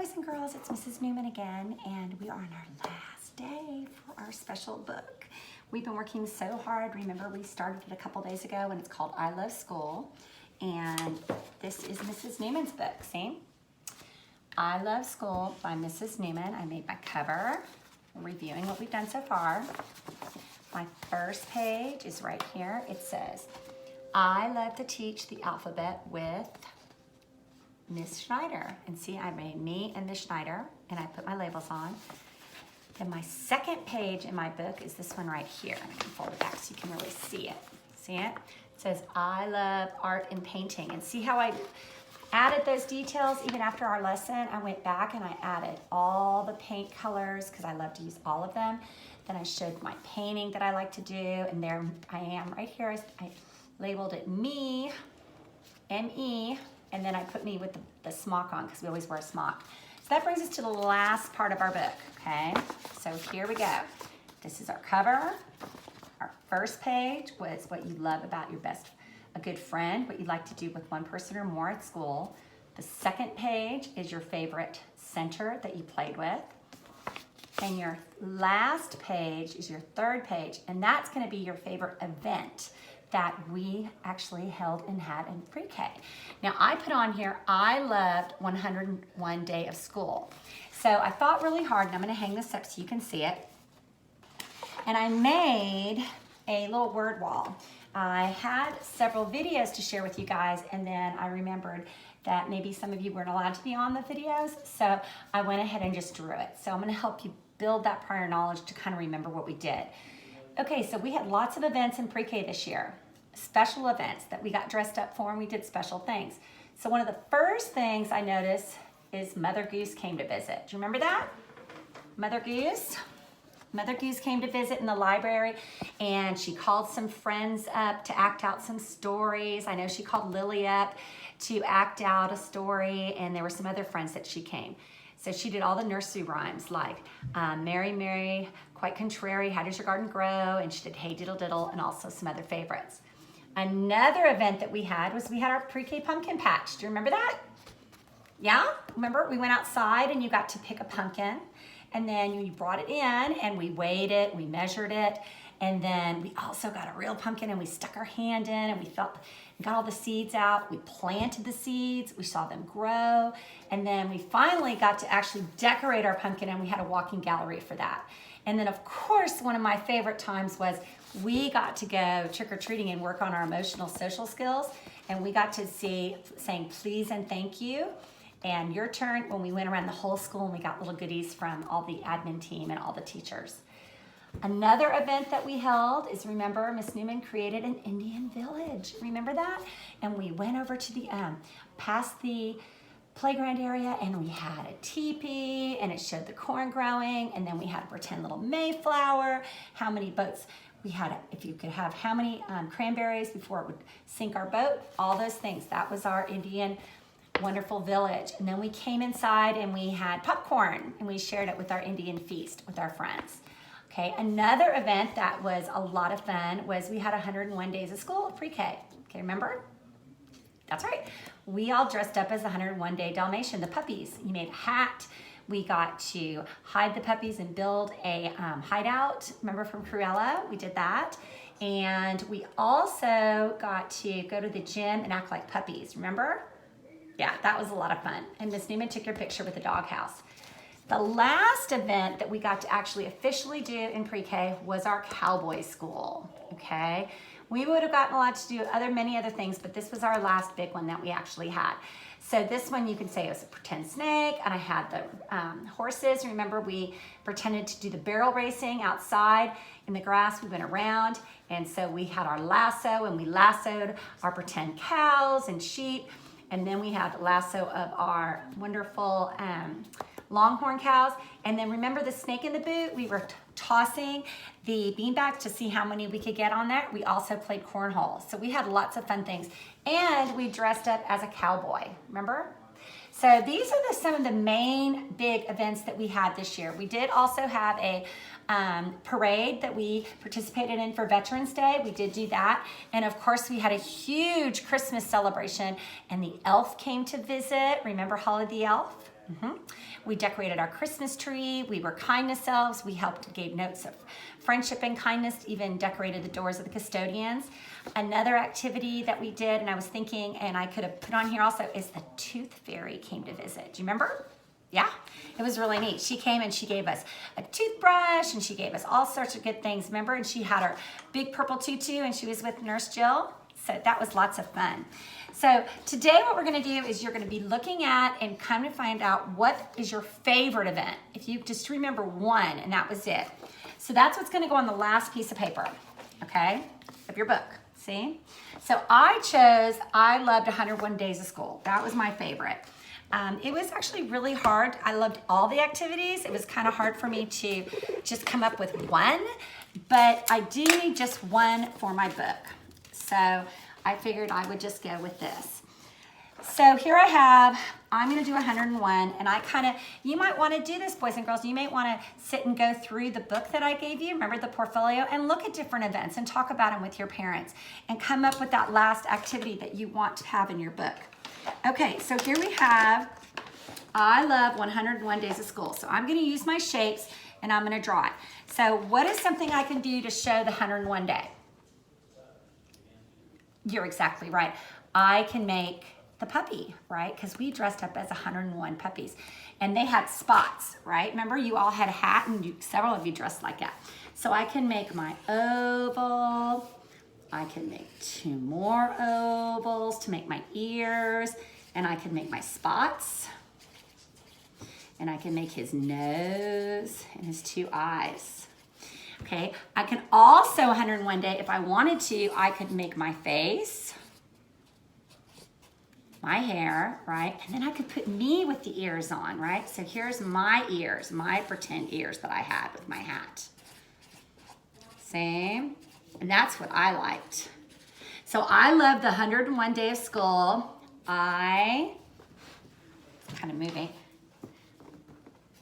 boys and girls, it's Mrs. Newman again, and we are on our last day for our special book. We've been working so hard. Remember, we started it a couple days ago, and it's called I Love School, and this is Mrs. Newman's book. See? I Love School by Mrs. Newman. I made my cover, reviewing what we've done so far. My first page is right here. It says, I love to teach the alphabet with Miss Schneider. And see, I made me and Miss Schneider, and I put my labels on. Then my second page in my book is this one right here. I can fold it back so you can really see it. See it? It says, I love art and painting. And see how I added those details even after our lesson? I went back and I added all the paint colors because I love to use all of them. Then I showed my painting that I like to do, and there I am right here. I labeled it me, M-E, and then I put me with the smock on because we always wear a smock. So that brings us to the last part of our book, okay? So here we go. This is our cover. Our first page was what you love about your a good friend, what you like to do with one person or more at school. The second page is your favorite center that you played with. And your last page is your third page, and that's gonna be your favorite event that we actually held and had in pre-K. Now I put on here, I loved 101 Day of School. So I thought really hard, and I'm gonna hang this up so you can see it. And I made a little word wall. I had several videos to share with you guys, and then I remembered that maybe some of you weren't allowed to be on the videos, so I went ahead and just drew it. So I'm gonna help you build that prior knowledge to kind of remember what we did. Okay, so we had lots of events in pre-K this year. Special events that we got dressed up for, and we did special things. So one of the first things I noticed is Mother Goose came to visit. Do you remember that? Mother Goose? Mother Goose came to visit in the library, and she called some friends up to act out some stories. I know she called Lily up to act out a story, and there were some other friends that she came. So she did all the nursery rhymes like Mary, Mary, quite contrary, how does your garden grow? And she did Hey Diddle Diddle, and also some other favorites. Another event that we had was we had our pre-K pumpkin patch. Do you remember that? Yeah? Remember? We went outside and you got to pick a pumpkin, and then you brought it in and we weighed it, we measured it, and then we also got a real pumpkin and we stuck our hand in and we got all the seeds out. We planted the seeds, we saw them grow, and then we finally got to actually decorate our pumpkin, and we had a walking gallery for that. And then of course, one of my favorite times was we got to go trick-or-treating and work on our emotional social skills, and we got to see saying please and thank you, and your turn when we went around the whole school and we got little goodies from all the admin team and all the teachers. Another event that we held is, remember, Miss Newman created an Indian village. Remember that? And we went over to the, past the playground area, and we had a teepee, and it showed the corn growing, and then we had a pretend little Mayflower, how many boats we had, if you could have how many cranberries before it would sink our boat, all those things. That was our Indian wonderful village. And then we came inside and we had popcorn, and we shared it with our Indian feast with our friends. Okay, another event that was a lot of fun was we had 101 Days of School pre-K. Okay, remember? That's right. We all dressed up as the 101 Day Dalmatian, the puppies. You made a hat. We got to hide the puppies and build a hideout. Remember from Cruella? We did that. And we also got to go to the gym and act like puppies. Remember? Yeah, that was a lot of fun. And Miss Newman took your picture with the doghouse. The last event that we got to actually officially do in pre-K was our cowboy school, okay? We would have gotten a lot to do many other things, but this was our last big one that we actually had. So this one you can say it was a pretend snake, and I had the horses. Remember, we pretended to do the barrel racing outside in the grass. We went around, and so we had our lasso, and we lassoed our pretend cows and sheep, and then we had the lasso of our wonderful longhorn cows. And then remember the snake in the boot? We were tossing the beanbag to see how many we could get on there. We also played cornhole. So we had lots of fun things. And we dressed up as a cowboy, remember? So these are some of the main big events that we had this year. We did also have a parade that we participated in for Veterans Day. We did do that. And of course we had a huge Christmas celebration, and the elf came to visit. Remember Holly the elf? We decorated our Christmas tree. We were kindness elves. We helped, gave notes of friendship and kindness, even decorated the doors of the custodians. Another activity that we did, and I was thinking, and I could have put on here also, is the Tooth Fairy came to visit. Do you remember? Yeah, it was really neat. She came and she gave us a toothbrush and she gave us all sorts of good things, remember? And she had her big purple tutu and she was with Nurse Jill. So that was lots of fun. So today what we're gonna do is you're gonna be looking at and kind of find out what is your favorite event. If you just remember one and that was it. So that's what's gonna go on the last piece of paper, okay, of your book, see? So I chose, I loved 101 Days of School. That was my favorite. It was actually really hard. I loved all the activities. It was kind of hard for me to just come up with one, but I do need just one for my book. So I figured I would just go with this. So here I have, I'm gonna do 101, and you might wanna do this, boys and girls. You may wanna sit and go through the book that I gave you, remember the portfolio, and look at different events and talk about them with your parents and come up with that last activity that you want to have in your book. Okay, so here we have, I love 101 Days of School. So I'm gonna use my shapes and I'm gonna draw it. So what is something I can do to show the 101 day? You're exactly right. I can make the puppy, right? Because we dressed up as 101 puppies and they had spots, right? Remember you all had a hat and several of you dressed like that. So I can make my oval. I can make 2 more ovals to make my ears, and I can make my spots, and I can make his nose and his 2 eyes. Okay, I can also 101 day, if I wanted to, I could make my face, my hair, right? And then I could put me with the ears on, right? So here's my ears, my pretend ears that I had with my hat. Same. And that's what I liked. So I love the 101 Day of School. Kind of moving,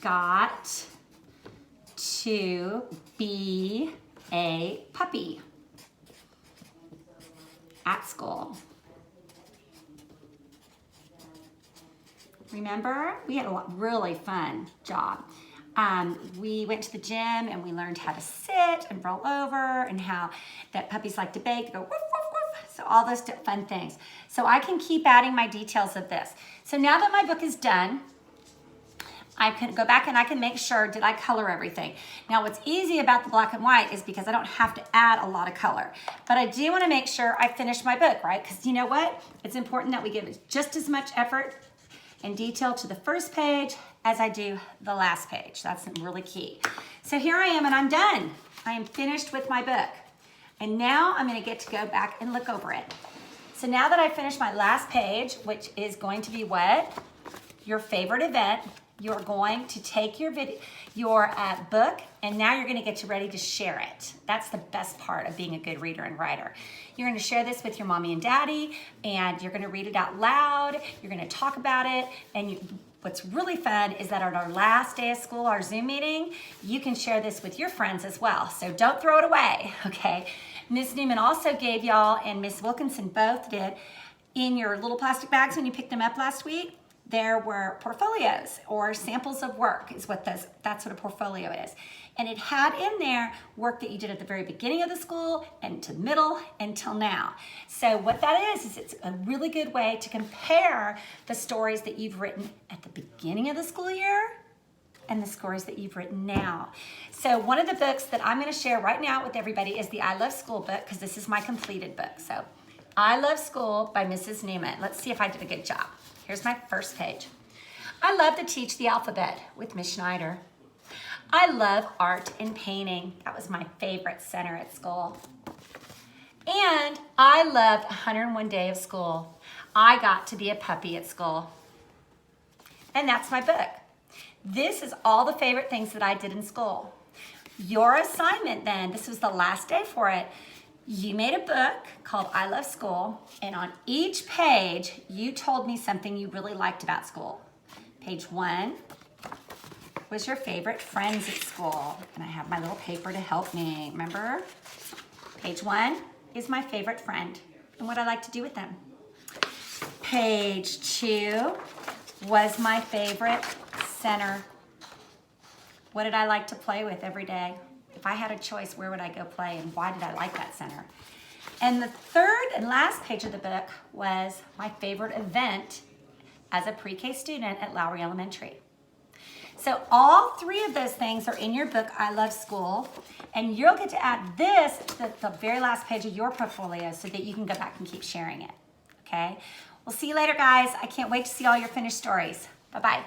got to be a puppy at school. Remember? We had a really fun job. We went to the gym and we learned how to sit and roll over and how that puppies like to bake, to go woof, woof, woof. So all those fun things. So I can keep adding my details of this. So now that my book is done, I can go back and I can make sure, did I color everything? Now what's easy about the black and white is because I don't have to add a lot of color. But I do want to make sure I finish my book, right? Because you know what? It's important that we give just as much effort and detail to the first page as I do the last page. That's really key. So here I am and I'm done. I am finished with my book. And now I'm gonna get to go back and look over it. So now that I finished my last page, which is going to be what? Your favorite event, you're going to take your book and now you're gonna get ready to share it. That's the best part of being a good reader and writer. You're gonna share this with your mommy and daddy and you're gonna read it out loud, you're gonna talk about it, and what's really fun is that on our last day of school, our Zoom meeting, you can share this with your friends as well. So don't throw it away, okay? Ms. Newman also gave y'all, and Ms. Wilkinson both did, in your little plastic bags when you picked them up last week, there were portfolios or samples of work is what that's what a portfolio is. And it had in there work that you did at the very beginning of the school and to the middle until now. So what that is it's a really good way to compare the stories that you've written at the beginning of the school year and the stories that you've written now. So one of the books that I'm gonna share right now with everybody is the I Love School book, because this is my completed book. So I Love School by Mrs. Newman. Let's see if I did a good job. Here's my first page. I love to teach the alphabet with Miss Schneider. I love art and painting. That was my favorite center at school. And I loved 101 Day of School. I got to be a puppy at school. And that's my book. This is all the favorite things that I did in school. Your assignment then, this was the last day for it, you made a book called I Love School, and on each page, you told me something you really liked about school. Page 1 was your favorite friends at school, and I have my little paper to help me, remember? Page 1 is my favorite friend and what I like to do with them. Page 2 was my favorite center. What did I like to play with every day? If I had a choice, where would I go play and why did I like that center? And the third and last page of the book was my favorite event as a pre-K student at Lowry Elementary. So all three of those things are in your book, I Love School, and you'll get to add this to the very last page of your portfolio so that you can go back and keep sharing it, okay? We'll see you later, guys. I can't wait to see all your finished stories. Bye-bye.